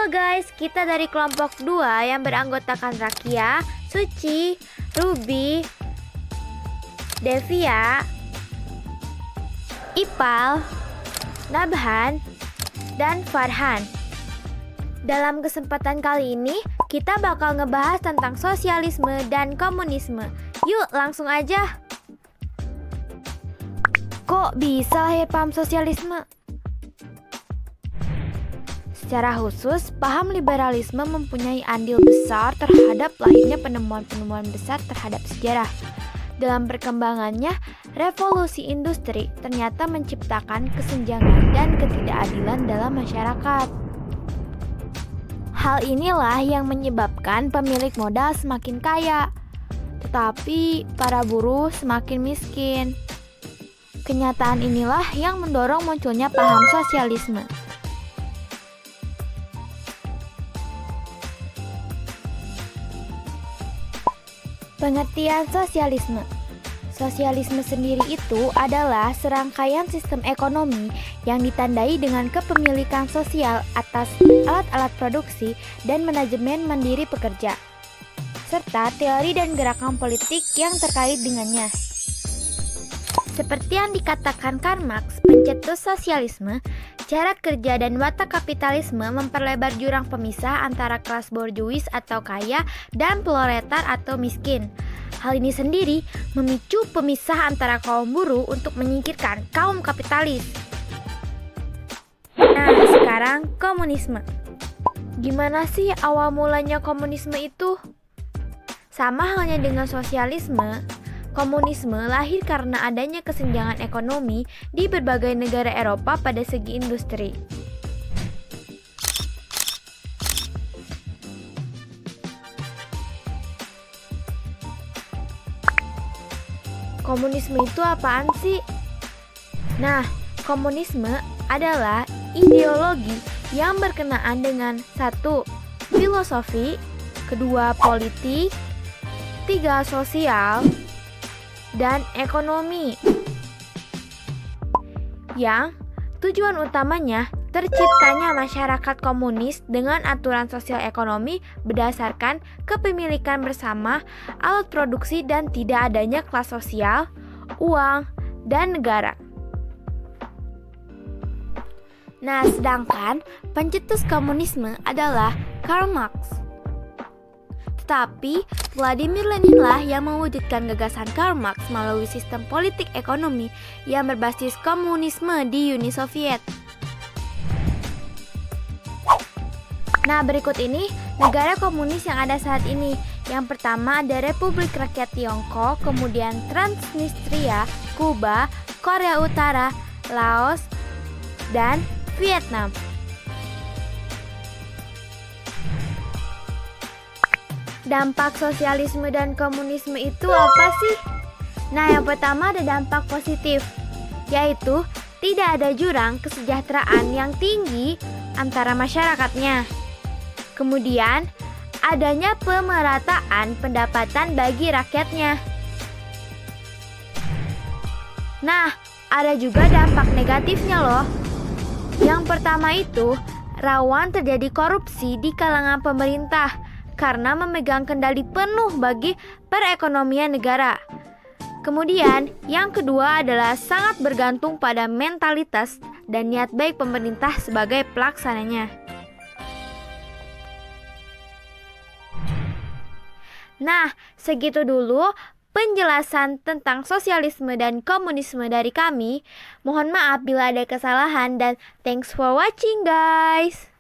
Halo guys, kita dari kelompok 2 yang beranggotakan Rakia, Suci, Ruby, Devia, Ipal, Nabhan, dan Farhan. Dalam kesempatan kali ini, kita bakal ngebahas tentang sosialisme dan komunisme. Yuk, langsung aja. Kok bisa lahir paham sosialisme? Secara khusus, paham liberalisme mempunyai andil besar terhadap lahirnya penemuan-penemuan besar terhadap sejarah. Dalam perkembangannya, revolusi industri ternyata menciptakan kesenjangan dan ketidakadilan dalam masyarakat. Hal inilah yang menyebabkan pemilik modal semakin kaya, tetapi para buruh semakin miskin. Kenyataan inilah yang mendorong munculnya paham sosialisme. Pengertian sosialisme. Sosialisme sendiri itu adalah serangkaian sistem ekonomi yang ditandai dengan kepemilikan sosial atas alat-alat produksi dan manajemen mandiri pekerja, serta teori dan gerakan politik yang terkait dengannya. Seperti yang dikatakan Karl Marx, pencetus sosialisme, cara kerja dan watak kapitalisme memperlebar jurang pemisah antara kelas borjuis atau kaya dan proletar atau miskin. Hal ini sendiri memicu pemisah antara kaum buruh untuk menyingkirkan kaum kapitalis. Nah, sekarang komunisme. Gimana sih awal mulanya komunisme itu? Sama halnya dengan sosialisme, komunisme lahir karena adanya kesenjangan ekonomi di berbagai negara Eropa pada segi industri. Komunisme itu apaan sih? Nah, komunisme adalah ideologi yang berkenaan dengan 1. Filosofi, 2. Politik, 3. Sosial, dan ekonomi, yang tujuan utamanya terciptanya masyarakat komunis dengan aturan sosial ekonomi berdasarkan kepemilikan bersama alat produksi dan tidak adanya kelas sosial, uang, dan negara. Nah, sedangkan pencetus komunisme adalah Karl Marx. Tetapi, Vladimir Lenin lah yang mewujudkan gagasan Karl Marx melalui sistem politik ekonomi yang berbasis komunisme di Uni Soviet. Nah, berikut ini negara komunis yang ada saat ini. Yang pertama ada Republik Rakyat Tiongkok, kemudian Transnistria, Kuba, Korea Utara, Laos, dan Vietnam. Dampak sosialisme dan komunisme itu apa sih? Nah, yang pertama ada dampak positif, yaitu tidak ada jurang kesejahteraan yang tinggi antara masyarakatnya. Kemudian, adanya pemerataan pendapatan bagi rakyatnya. Nah, ada juga dampak negatifnya loh. Yang pertama itu, rawan terjadi korupsi di kalangan pemerintah karena memegang kendali penuh bagi perekonomian negara. Kemudian, yang kedua adalah sangat bergantung pada mentalitas dan niat baik pemerintah sebagai pelaksananya. Nah, segitu dulu penjelasan tentang sosialisme dan komunisme dari kami. Mohon maaf bila ada kesalahan dan thanks for watching guys.